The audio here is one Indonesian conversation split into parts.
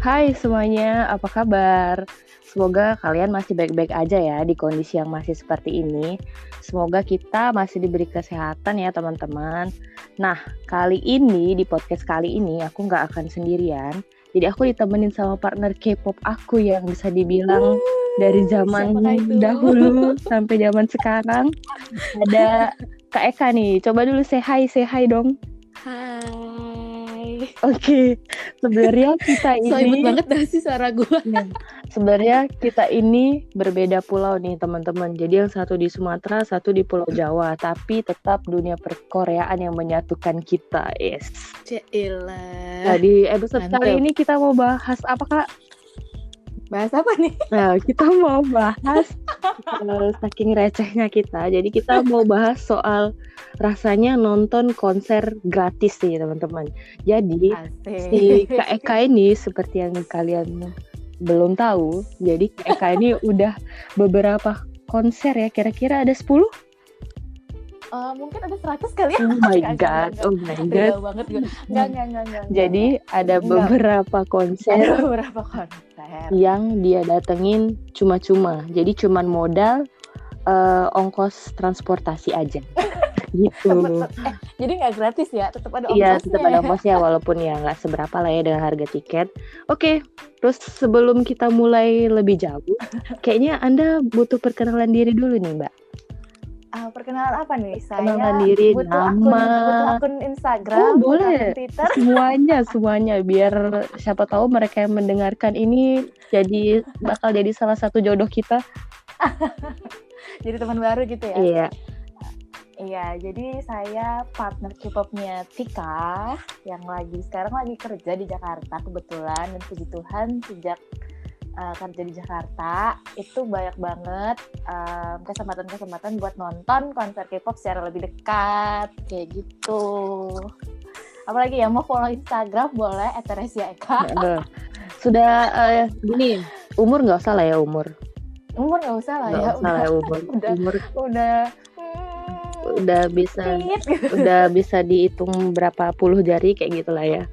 Hai semuanya, apa kabar? Semoga kalian masih baik-baik aja ya di kondisi yang masih seperti ini. Semoga kita masih diberi kesehatan ya teman-teman. Nah, kali ini di podcast kali ini aku nggak akan sendirian. Jadi aku ditemenin sama partner K-pop aku yang bisa dibilang dari zaman Siapakah itu? dahulu sampai zaman sekarang. Ada Kak Eka nih, coba dulu say hi dong. Hai. Oke, sebenarnya kita So imut ini banget dah sih suara gue. Ya, sebenarnya kita ini berbeda pulau nih teman-teman. Jadi yang satu di Sumatera, satu di Pulau Jawa. Tapi tetap dunia perkoreaan yang menyatukan kita. Yes. Nah, Cailah. di episode Mantep. kali ini kita mau bahas apa Kak? Bahas apa nih? Nah, kita mau bahas saking recehnya kita. Jadi kita mau bahas soal rasanya nonton konser gratis nih teman-teman. Jadi si Asik. Kak Eka ini seperti yang kalian belum tahu, jadi Kak Eka ini udah beberapa konser ya, kira-kira ada 10? Mungkin ada 100 kali ya. Oh my god. Jauh banget gue. Enggak. Jadi ada beberapa Ada konser beberapa konser. yang dia datengin cuma-cuma. Jadi cuman modal ongkos transportasi aja. Gitu. Jadi nggak gratis ya, tetap ada ongkosnya. Iya, tetap ada ongkosnya walaupun ya nggak seberapa lah ya dengan harga tiket. Oke, terus sebelum kita mulai lebih jauh, kayaknya Anda butuh perkenalan diri dulu nih, Mbak. Perkenalan apa nih? Perkenalan Saya diri, butuh nama. akun Instagram, Oh, butuh boleh. akun Twitter. Semuanya biar siapa tahu mereka yang mendengarkan ini bakal jadi salah satu jodoh kita. Jadi teman baru gitu ya. Iya. Iya, jadi saya partner K-popnya Tika yang sekarang lagi kerja di Jakarta kebetulan, dan puji Tuhan sejak kerja di Jakarta itu banyak banget kesempatan-kesempatan buat nonton konser K-pop secara lebih dekat kayak gitu. Apalagi ya, mau follow Instagram boleh @teresia_eka. Sudah gini, umur nggak usah lah ya umur. Umur nggak usah lah Nggak ya. usah lah ya umur. Udah bisa dihitung berapa puluh jari kayak gitulah ya.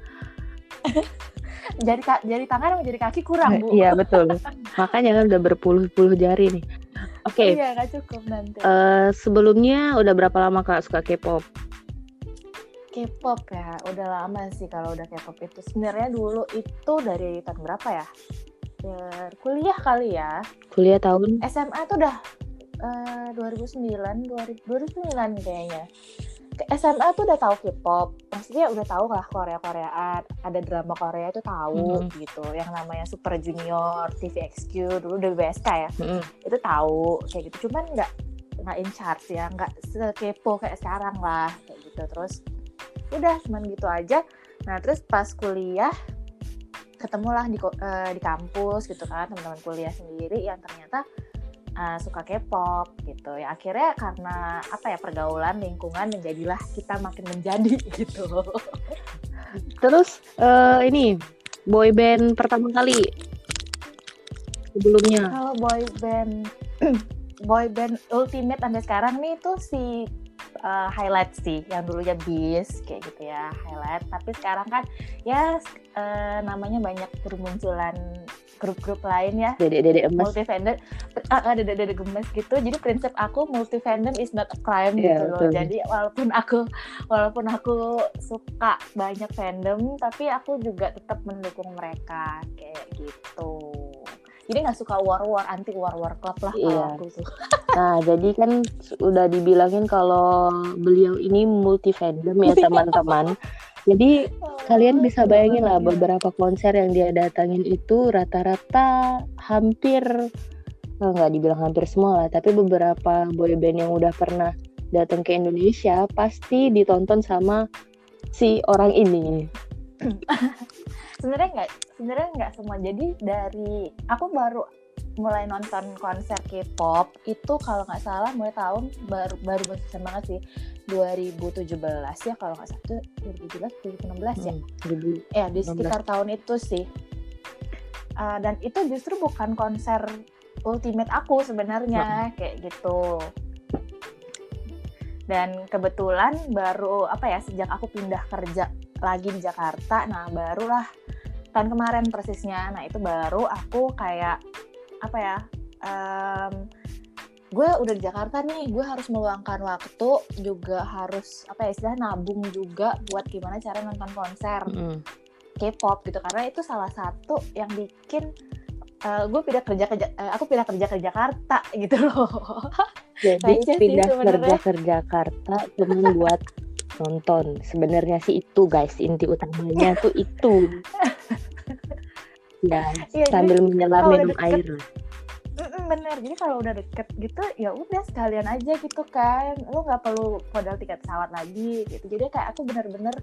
Jari tangan sama jari kaki kurang, Bu. Iya betul. Makanya kan udah berpuluh-puluh jari nih. Oke. Iya, nggak cukup nanti. Sebelumnya udah berapa lama Kak suka K-pop? K-pop ya, udah lama sih kalau udah K-pop itu. Sebenarnya dulu itu dari tahun berapa ya? Kuliah kali ya. Kuliah tahun? SMA tuh udah 2009 kayaknya. SMA tuh udah tahu K-pop, maksudnya udah tahu lah Korea-Koreaan, ada drama Korea itu tahu gitu, yang namanya Super Junior, TVXQ dulu WBSK ya, itu tahu kayak gitu, cuman nggak in charge ya, nggak sekepo kayak sekarang lah kayak gitu. Terus udah cuman gitu aja. Nah terus pas kuliah ketemulah di kampus gitu kan, teman-teman kuliah sendiri yang ternyata suka K-pop gitu ya. Akhirnya karena pergaulan lingkungan menjadilah kita makin menjadi gitu. Terus ini boy band pertama kali sebelumnya. Kalau boy band ultimate sampai sekarang nih tuh si Highlight sih, yang dulunya Beast kayak gitu ya, Highlight. Tapi sekarang kan ya namanya banyak bermunculan grup-grup lain ya, Dede emas, multi fandom, dede gemes gitu. Jadi prinsip aku multi fandom is not a crime gitu loh. Betul. Jadi walaupun aku suka banyak fandom, tapi aku juga tetap mendukung mereka kayak gitu. Jadi nggak suka war anti war club lah kalau aku tuh. Nah jadi kan udah dibilangin kalau beliau ini multi fandom ya teman-teman. Jadi kalian bisa bayangin lah beberapa konser yang dia datangin itu rata-rata hampir, nggak dibilang hampir semua lah, tapi beberapa boyband yang udah pernah datang ke Indonesia pasti ditonton sama si orang ini. Sebenarnya nggak semua. Jadi dari aku baru mulai nonton konser K-pop itu kalau nggak salah mulai tahun baru besar banget sih 2017 ya, kalau nggak salah 2017 2016 ya. Ya di sekitar tahun itu sih. Dan itu justru bukan konser ultimate aku sebenarnya kayak gitu. Dan kebetulan baru sejak aku pindah kerja lagi di Jakarta, nah barulah tahun kemarin persisnya. Nah itu baru aku kayak apa ya, gue udah di Jakarta nih, gue harus meluangkan waktu, juga harus apa ya istilahnya nabung juga buat gimana cara nonton konser K-pop gitu, karena itu salah satu yang bikin aku pindah kerja ke Jakarta gitu loh. Jadi Aja sih pindah kerja sebenarnya. ke Jakarta cuma buat nonton. Sebenarnya sih itu guys, inti utamanya tuh itu. Ya, Iya, sambil jadi menyelam kalau udah minum deket, air. bener. Jadi kalau udah deket gitu, ya udah sekalian aja gitu kan. Lu nggak perlu modal tiket pesawat lagi gitu. Jadi kayak aku bener-bener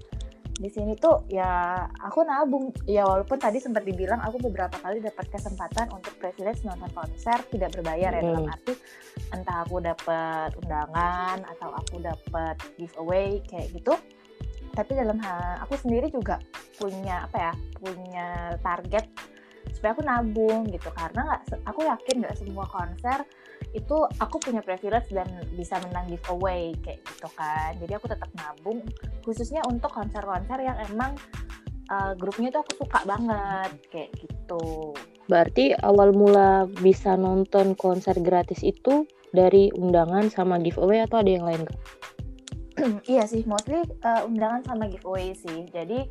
di sini tuh ya aku nabung. Ya walaupun tadi sempat dibilang aku beberapa kali dapat kesempatan untuk privilege nonton konser tidak berbayar ya, dalam arti entah aku dapat undangan atau aku dapat giveaway kayak gitu. Tapi dalam hal aku sendiri juga punya target supaya aku nabung gitu, karena aku yakin nggak semua konser itu aku punya privilege dan bisa menang giveaway kayak gitu kan. Jadi aku tetap nabung khususnya untuk konser-konser yang emang grupnya itu aku suka banget kayak gitu. Berarti awal mula bisa nonton konser gratis itu dari undangan sama giveaway atau ada yang lain, Kak? Iya sih, mostly undangan sama giveaway sih. Jadi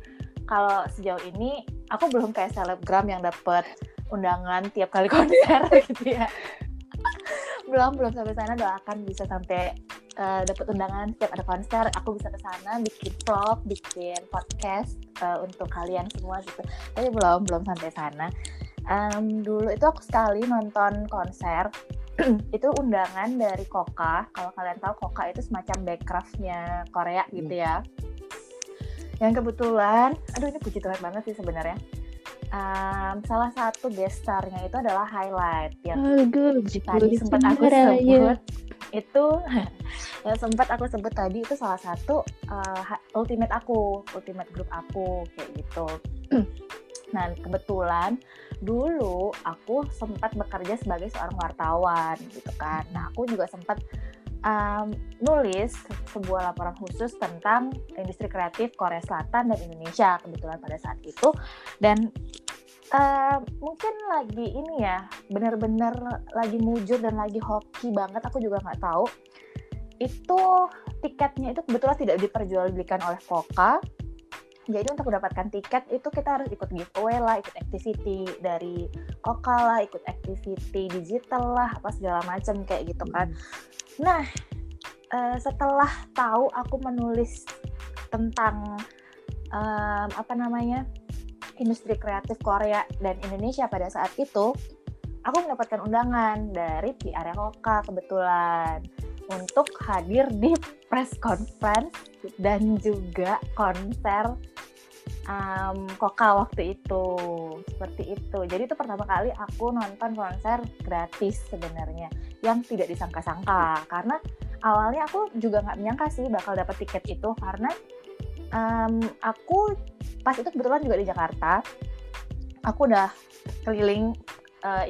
kalau sejauh ini aku belum kayak selebgram yang dapat undangan tiap kali konser gitu ya. belum sampai sana, doakan bisa sampai dapat undangan setiap ada konser, aku bisa ke sana bikin vlog, bikin podcast untuk kalian semua gitu. Tapi belum sampai sana. Dulu itu aku sekali nonton konser itu undangan dari Koka. Kalau kalian tahu Koka itu semacam backcraftnya Korea gitu ya. Yang kebetulan, aduh ini puji Tuhan banget sih sebenarnya. Salah satu guest star-nya itu adalah Highlight yang tadi sempat aku sebut itu yang sempat aku sebut tadi itu salah satu ultimate group aku kayak gitu. Nah kebetulan dulu aku sempat bekerja sebagai seorang wartawan gitu kan. Nah aku juga sempat nulis sebuah laporan khusus tentang industri kreatif Korea Selatan dan Indonesia kebetulan pada saat itu. Dan mungkin lagi ini ya, benar-benar lagi mujur dan lagi hoki banget, aku juga nggak tahu. Itu tiketnya itu kebetulan tidak diperjualbelikan oleh Koka. Jadi untuk mendapatkan tiket itu kita harus ikut giveaway lah, ikut activity dari Koka lah, ikut activity digital lah, apa segala macam kayak gitu kan. Nah, setelah tahu aku menulis tentang industri kreatif Korea dan Indonesia pada saat itu, aku mendapatkan undangan dari PR Koka kebetulan untuk hadir di press conference dan juga konser Koka waktu itu. Seperti itu. Jadi itu pertama kali aku nonton konser gratis sebenarnya, yang tidak disangka-sangka, karena awalnya aku juga nggak menyangka sih bakal dapat tiket itu, karena aku pas itu kebetulan juga di Jakarta, aku udah keliling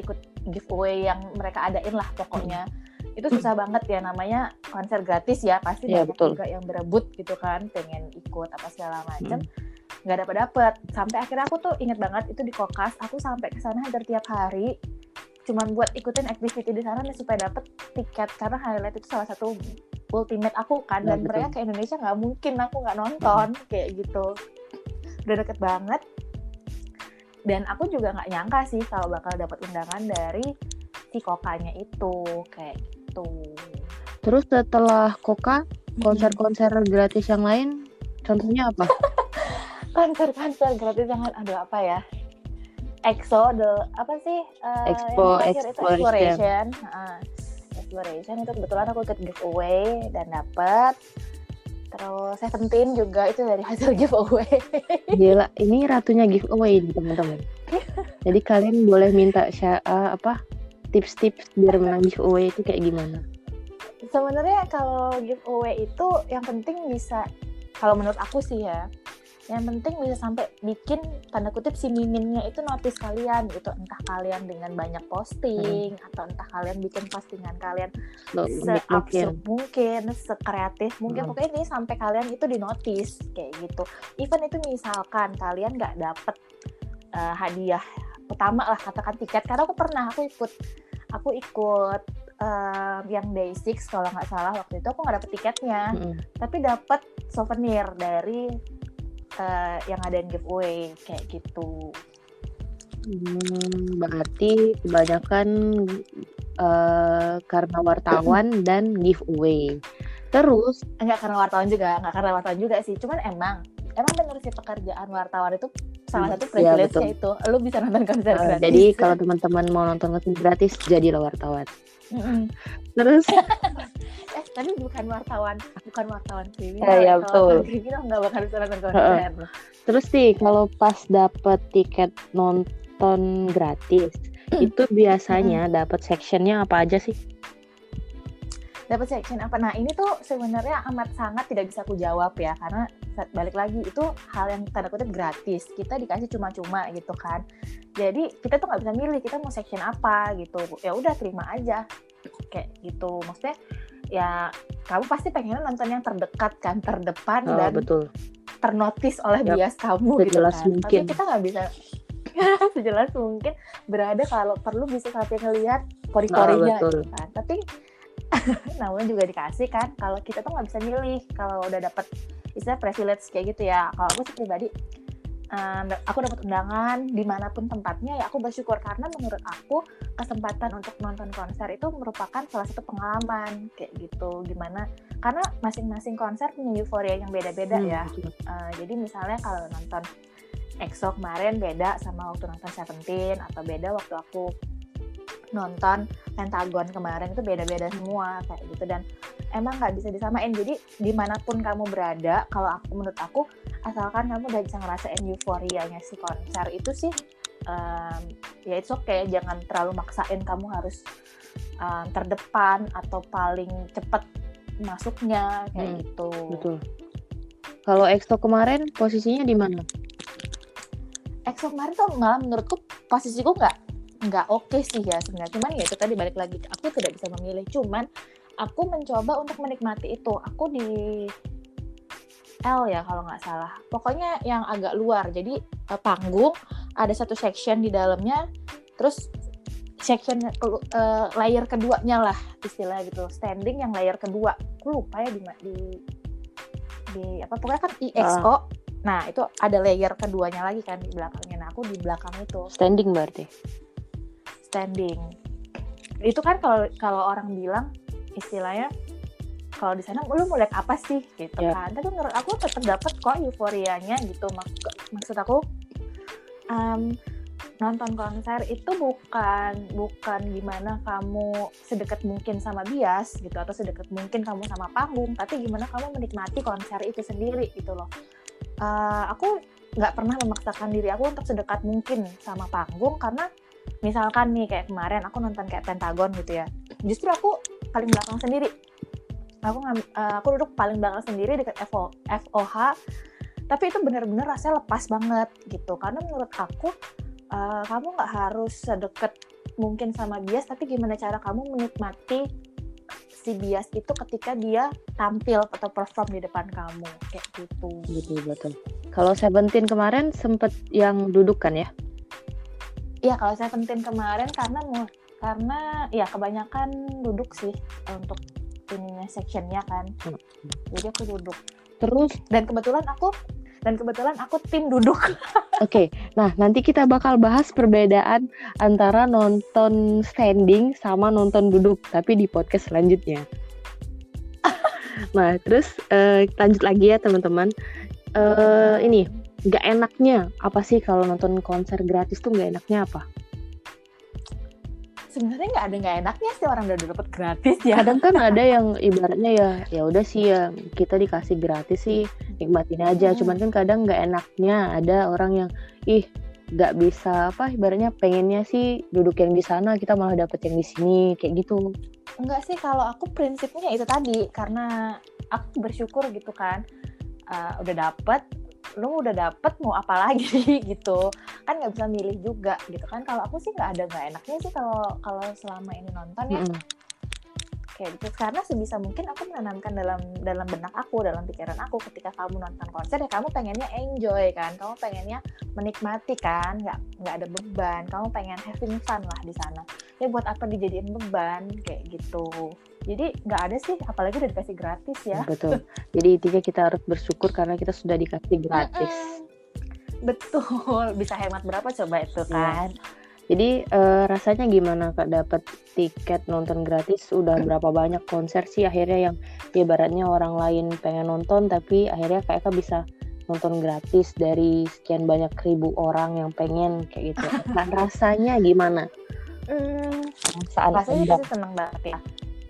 ikut giveaway yang mereka adain lah pokoknya. Itu susah banget ya, namanya konser gratis ya, pasti banyak juga yang berebut gitu kan, pengen ikut apa segala macam, nggak dapet. Sampai akhirnya aku tuh inget banget itu di Kokas, aku sampai ke sana hampir tiap hari, cuman buat ikutin activity di sana nih supaya dapet tiket, karena Highlight itu salah satu ultimate aku kan, dan mereka ke Indonesia nggak mungkin aku nggak nonton kayak gitu. Udah deket banget, dan aku juga nggak nyangka sih kalau bakal dapat undangan dari si Kokanya itu kayak gitu. Terus setelah Koka, konser-konser gratis yang lain, contohnya apa? Konser gratis yang lain, aduh apa ya? Expo Exploration. Exploration itu kebetulan aku ikut giveaway dan dapet. Terus Seventeen juga itu dari hasil giveaway. Gila, ini ratunya giveaway nih teman-teman. Jadi kalian boleh minta tips-tips biar menang giveaway itu kayak gimana? Sebenarnya kalau giveaway itu yang penting bisa, kalau menurut aku sih ya, yang penting bisa sampai bikin tanda kutip si miminnya itu notice kalian gitu, entah kalian dengan banyak posting atau entah kalian bikin postingan kalian se-absurd mungkin, sekreatif mungkin, pokoknya ini sampai kalian itu di notice kayak gitu. Even itu misalkan kalian nggak dapet hadiah utama lah, katakan tiket, karena aku ikut yang day 6 kalau nggak salah. Waktu itu aku nggak dapet tiketnya, tapi dapet souvenir dari yang ngadain giveaway kayak gitu. Berarti kebanyakan karena wartawan dan giveaway. Terus Nggak karena wartawan juga sih, cuman emang bener sih pekerjaan wartawan itu salah satu privilege-nya itu lu bisa nonton konser gratis. Jadi kalau teman-teman mau nonton konser gratis, jadilah wartawan. Terus tapi bukan wartawan kriminal. Ya, betul. Kriminal nggak bakal bisa nonton konser. Terus nih kalau pas dapet tiket nonton gratis, itu biasanya dapat sectionnya apa aja sih? Dapat section apa? Nah ini tuh sebenarnya amat sangat tidak bisa aku jawab ya, karena balik lagi itu hal yang tanda kutip gratis, kita dikasih cuma-cuma gitu kan. Jadi kita tuh nggak bisa milih kita mau section apa gitu. Ya udah terima aja kayak gitu. Maksudnya ya kamu pasti pengen nonton yang terdekat kan, terdepan dan betul. ternotis oleh bias kamu gitu kan. Mungkin. Tapi kita nggak bisa sejelas mungkin berada, kalau perlu bisa sampai ngelihat pori-porinya gitu kan. Tapi namanya juga dikasih kan, kalau kita tuh nggak bisa milih kalau udah dapet istilah privilege kayak gitu ya. Kalau aku sih pribadi, aku dapat undangan dimanapun tempatnya ya aku bersyukur, karena menurut aku kesempatan untuk nonton konser itu merupakan salah satu pengalaman kayak gitu. Gimana, karena masing-masing konser punya euforia yang beda-beda ya. Jadi misalnya kalau nonton EXO kemarin beda sama waktu nonton Seventeen, atau beda waktu aku nonton Pentagon kemarin, itu beda-beda semua kayak gitu. Dan emang nggak bisa disamain. Jadi dimanapun kamu berada, kalau menurut aku asalkan kamu udah bisa ngerasain euforianya si konser itu sih, ya it's okay. Jangan terlalu maksain kamu harus terdepan atau paling cepet masuknya kayak gitu. Betul. Kalau EXO kemarin posisinya di mana? EXO kemarin tuh malah menurutku posisiku nggak oke sih ya sebenarnya. Cuman ya itu tadi balik lagi, aku tidak bisa memilih. Cuman aku mencoba untuk menikmati itu. Aku di L ya kalau nggak salah. Pokoknya yang agak luar. Jadi panggung ada satu section di dalamnya. Terus section layer keduanya lah istilahnya gitu. Standing yang layer kedua. Aku lupa ya di apa, pokoknya kan EXO. Nah itu ada layer keduanya lagi kan di belakangnya. Nah aku di belakang itu. Standing berarti. Standing. Itu kan kalau orang bilang istilahnya kalau di sana lu mau lihat apa sih gitu kan. Tapi menurut aku tetap dapat kok euforianya gitu. Maksud aku nonton konser itu bukan gimana kamu sedekat mungkin sama bias gitu, atau sedekat mungkin kamu sama panggung, tapi gimana kamu menikmati konser itu sendiri gitu loh. Aku nggak pernah memaksakan diri aku untuk sedekat mungkin sama panggung, karena misalkan nih kayak kemarin aku nonton kayak Pentagon gitu ya, justru aku paling belakang sendiri. Aku duduk paling belakang sendiri dekat FOH, tapi itu benar-benar rasanya lepas banget gitu. Karena menurut aku kamu nggak harus sedekat mungkin sama bias, tapi gimana cara kamu menikmati si bias itu ketika dia tampil atau perform di depan kamu kayak gitu. Betul. Kalau Seventeen kemarin sempet yang duduk kan ya? Iya, kalau Seventeen kemarin karena ya kebanyakan duduk sih untuk ininya sectionnya kan. Jadi aku duduk. Terus dan kebetulan aku tim duduk. Oke. Nah, nanti kita bakal bahas perbedaan antara nonton standing sama nonton duduk, tapi di podcast selanjutnya. Nah, terus lanjut lagi ya teman-teman. Ini nggak enaknya apa sih kalau nonton konser gratis tuh? Nggak enaknya apa? Sebenarnya nggak enaknya sih, orang udah dapat gratis ya. Kadang kan ada yang ibaratnya ya udah sih ya kita dikasih gratis sih nikmatin aja. Cuman kan kadang nggak enaknya ada orang yang nggak bisa ibaratnya pengennya sih duduk yang di sana, kita malah dapet yang di sini kayak gitu. Enggak sih, kalau aku prinsipnya itu tadi, karena aku bersyukur gitu kan. Lu udah dapet mau apa lagi gitu kan, nggak bisa milih juga gitu kan. Kalau aku sih nggak enaknya sih kalau selama ini nonton ya. kayak gitu. Karena sebisa mungkin aku menanamkan dalam benak aku, dalam pikiran aku, ketika kamu nonton konser ya kamu pengennya enjoy kan, kamu pengennya menikmati kan, nggak ada beban, kamu pengen having fun lah di sana. Ya buat apa dijadiin beban kayak gitu. Jadi nggak ada sih, apalagi udah dikasih gratis ya. Betul. Jadi intinya kita harus bersyukur karena kita sudah dikasih gratis. Betul, bisa hemat berapa coba itu kan. Jadi rasanya gimana Kak dapat tiket nonton gratis? Udah berapa banyak konser sih akhirnya yang ibaratnya orang lain pengen nonton tapi akhirnya Kak Eka bisa nonton gratis dari sekian banyak ribu orang yang pengen kayak gitu. Nah, rasanya gimana? Rasanya pasti seneng banget ya.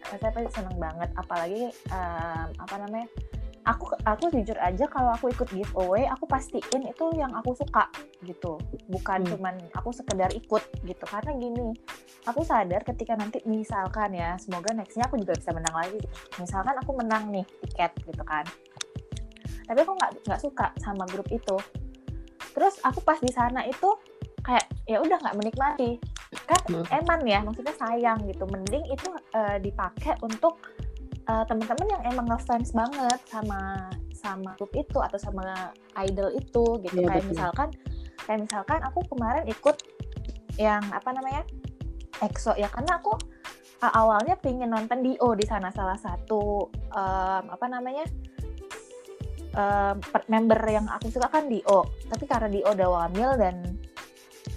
Rasanya pasti seneng banget, apalagi aku jujur aja kalau aku ikut giveaway aku pastiin itu yang aku suka gitu, bukan cuman aku sekedar ikut gitu. Karena gini, aku sadar ketika nanti misalkan ya, semoga nextnya aku juga bisa menang lagi gitu. Misalkan aku menang nih tiket gitu kan, tapi aku nggak suka sama grup itu, terus aku pas di sana itu kayak ya udah nggak menikmati kan, eman ya, maksudnya sayang gitu. Mending itu dipakai untuk teman-teman yang emang ngefans banget sama grup itu atau sama idol itu gitu. Kayak misalkan aku kemarin ikut yang EXO ya, karena aku awalnya pengen nonton Dio di sana, salah satu member yang aku suka kan Dio. Tapi karena Dio udah wamil dan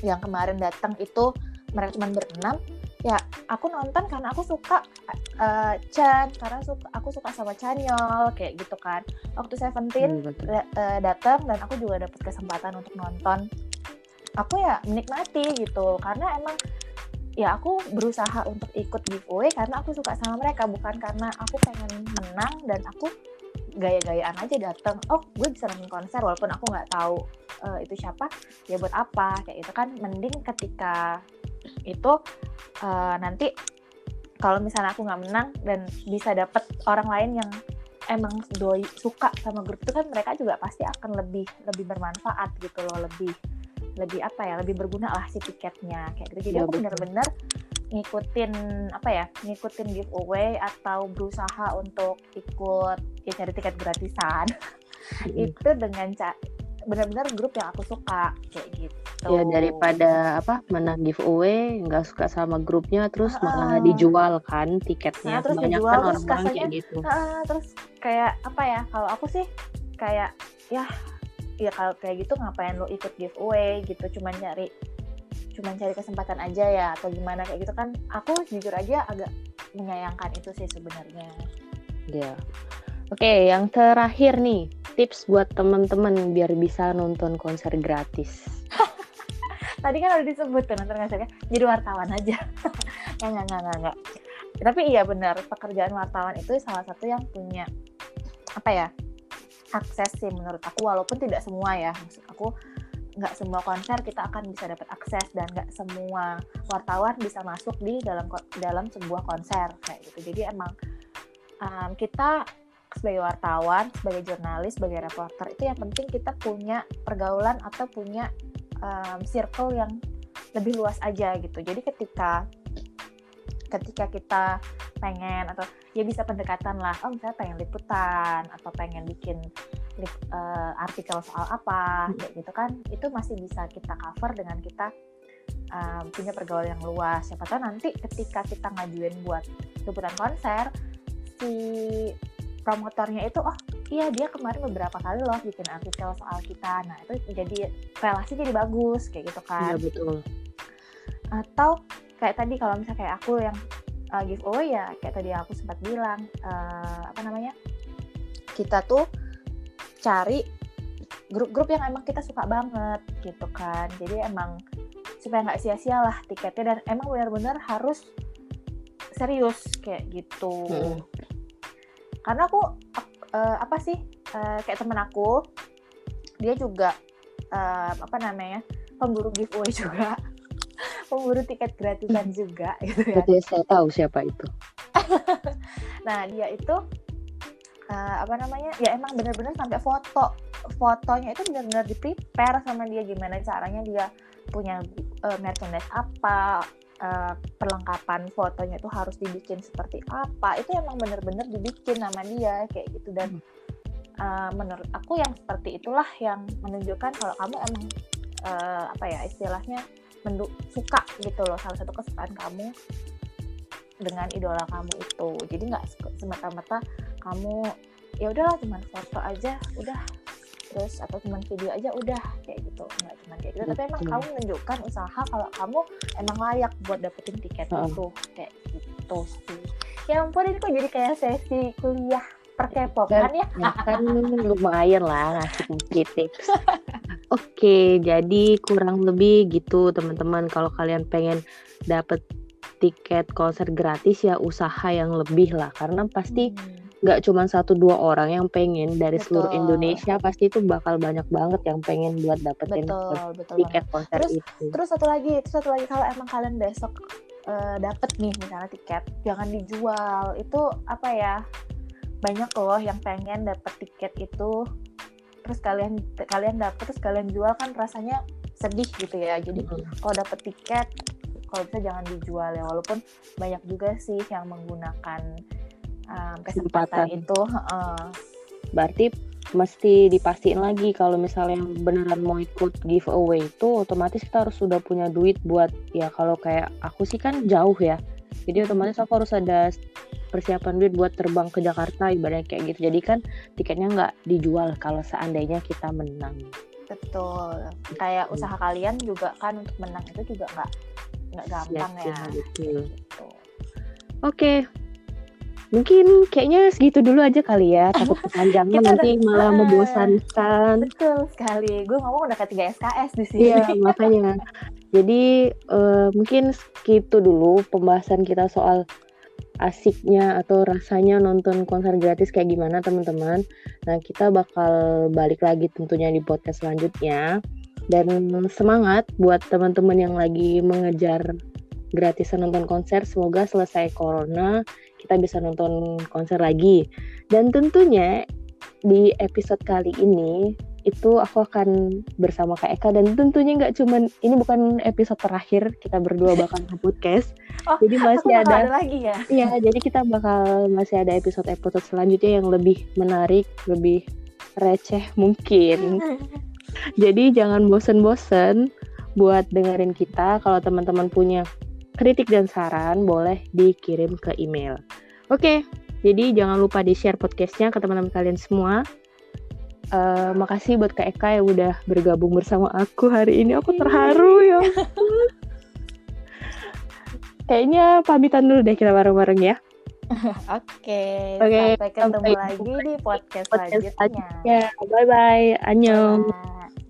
yang kemarin datang itu mereka cuma berenam, ya aku nonton karena aku suka Chan, karena aku suka sama Chanyeol kayak gitu kan. Waktu Seventeen datang dan aku juga dapat kesempatan untuk nonton, aku ya menikmati gitu. Karena emang ya aku berusaha untuk ikut giveaway karena aku suka sama mereka, bukan karena aku pengen menang dan aku gaya-gayaan aja datang. Oh, gue bisa nonton konser walaupun aku nggak tahu itu siapa, ya buat apa kayak gitu kan. Mending ketika itu nanti kalau misalnya aku nggak menang dan bisa dapet orang lain yang emang suka sama grup itu kan, mereka juga pasti akan lebih bermanfaat gitu loh, lebih berguna lah si tiketnya kayak gitu. Jadi aku benar-benar ngikutin giveaway atau berusaha untuk ikut ya cari tiket gratisan itu dengan benar-benar grup yang aku suka kayak gitu. Ya daripada menang giveaway nggak suka sama grupnya terus malah dijual kan tiketnya. Terus dijual kan orang-orang kayak gitu. Terus kayak kalau aku sih kayak ya kalau kayak gitu ngapain lo ikut giveaway gitu, cuman cari kesempatan aja ya atau gimana kayak gitu kan. Aku jujur aja agak menyayangkan itu sih sebenarnya. Ya. Oke, yang terakhir nih, tips buat teman-teman biar bisa nonton konser gratis. Tadi kan udah disebut tuh nonton konsernya, jadi wartawan aja. Enggak. Tapi iya benar, pekerjaan wartawan itu salah satu yang punya akses sih menurut aku, walaupun tidak semua ya. Maksud aku nggak semua konser kita akan bisa dapat akses dan nggak semua wartawan bisa masuk di dalam sebuah konser kayak gitu. Jadi emang kita sebagai wartawan, sebagai jurnalis, sebagai reporter itu yang penting kita punya pergaulan atau punya circle yang lebih luas aja gitu. Jadi ketika kita pengen atau ya bisa pendekatan lah, misalnya pengen liputan atau pengen bikin artikel soal apa kayak gitu kan, itu masih bisa kita cover dengan kita punya pergaulan yang luas. Siapa tahu nanti ketika kita ngajuin buat liputan konser, si promotornya itu iya dia kemarin beberapa kali loh bikin artikel soal kita. Nah itu jadi relasi jadi bagus kayak gitu kan. Iya betul. Atau kayak tadi kalau misalnya kayak aku yang giveaway ya kayak tadi aku sempat bilang kita tuh cari grup-grup yang emang kita suka banget gitu kan. Jadi emang supaya nggak sia-sia lah tiketnya dan emang benar-benar harus serius kayak gitu. Karena aku kayak temen aku dia juga pemburu giveaway juga, pemburu tiket gratisan juga gitu ya. Betul, saya tahu siapa itu. Nah dia itu ya emang benar-benar sampai fotonya itu benar-benar di prepare sama dia, gimana caranya dia punya merchandise apa, perlengkapan fotonya itu harus dibikin seperti apa, itu emang bener-bener dibikin sama dia kayak gitu. Dan menurut aku yang seperti itulah yang menunjukkan kalau kamu emang istilahnya suka gitu loh, salah satu kesukaan kamu dengan idola kamu itu. Jadi nggak semata-mata kamu ya udahlah cuman foto aja udah, terus atau cuman video aja udah kayak gitu, nggak cuman kayak gitu. Tapi emang kamu menunjukkan usaha kalau kamu emang layak buat dapetin tiket itu kayak gitu sih. Ya ampun, ini kok jadi kayak sesi kuliah per-K-pop-an ya? Kan lumayan lah ngasih tips. Oke, jadi kurang lebih gitu teman-teman. Kalau kalian pengen dapet tiket konser gratis ya usaha yang lebih lah, karena pasti nggak cuma 1-2 orang yang pengen, dari seluruh Indonesia pasti itu bakal banyak banget yang pengen buat dapetin tiket konser itu. Terus satu lagi kalau emang kalian besok dapet nih misalnya tiket, jangan dijual. Itu apa ya, banyak loh yang pengen dapet tiket itu terus kalian dapet terus kalian jual, kan rasanya sedih gitu ya. Jadi kalau dapet tiket, kalau bisa jangan dijual ya, walaupun banyak juga sih yang menggunakan kesempatan itu. Berarti mesti dipastiin lagi kalau misalnya beneran mau ikut giveaway itu, otomatis kita harus sudah punya duit buat, ya kalau kayak aku sih kan jauh ya, jadi otomatis aku harus ada persiapan duit buat terbang ke Jakarta ibaratnya kayak gitu. Jadi kan tiketnya nggak dijual kalau seandainya kita menang. Betul, kayak usaha kalian juga kan untuk menang itu juga nggak gampang ya. Betul. Gitu. Oke. Mungkin kayaknya segitu dulu aja kali ya, takut kepanjangan nanti malah membosankan. Betul sekali, gue ngomong udah ketiga SKS di sini. Iya, makanya. Jadi mungkin segitu dulu pembahasan kita soal asiknya atau rasanya nonton konser gratis kayak gimana teman-teman. Nah, kita bakal balik lagi tentunya di podcast selanjutnya. Dan semangat buat teman-teman yang lagi mengejar gratisan nonton konser, semoga selesai corona kita bisa nonton konser lagi. Dan tentunya di episode kali ini itu aku akan bersama Kak Eka, dan tentunya nggak cuman ini, bukan episode terakhir kita berdua bakal podcast. Jadi masih ada lagi ya. Iya, jadi kita bakal masih ada episode selanjutnya yang lebih menarik, lebih receh mungkin. Jadi jangan bosen-bosen buat dengerin kita. Kalau teman-teman punya kritik dan saran boleh dikirim ke email. Oke, jadi jangan lupa di-share podcastnya ke teman-teman kalian semua. Makasih buat Kak Eka yang udah bergabung bersama aku hari ini. Aku terharu ya. Kayaknya pamitan dulu deh kita bareng-bareng ya. Oke, sampai ketemu lagi di podcast selanjutnya. Bye-bye. Annyeong. Bye.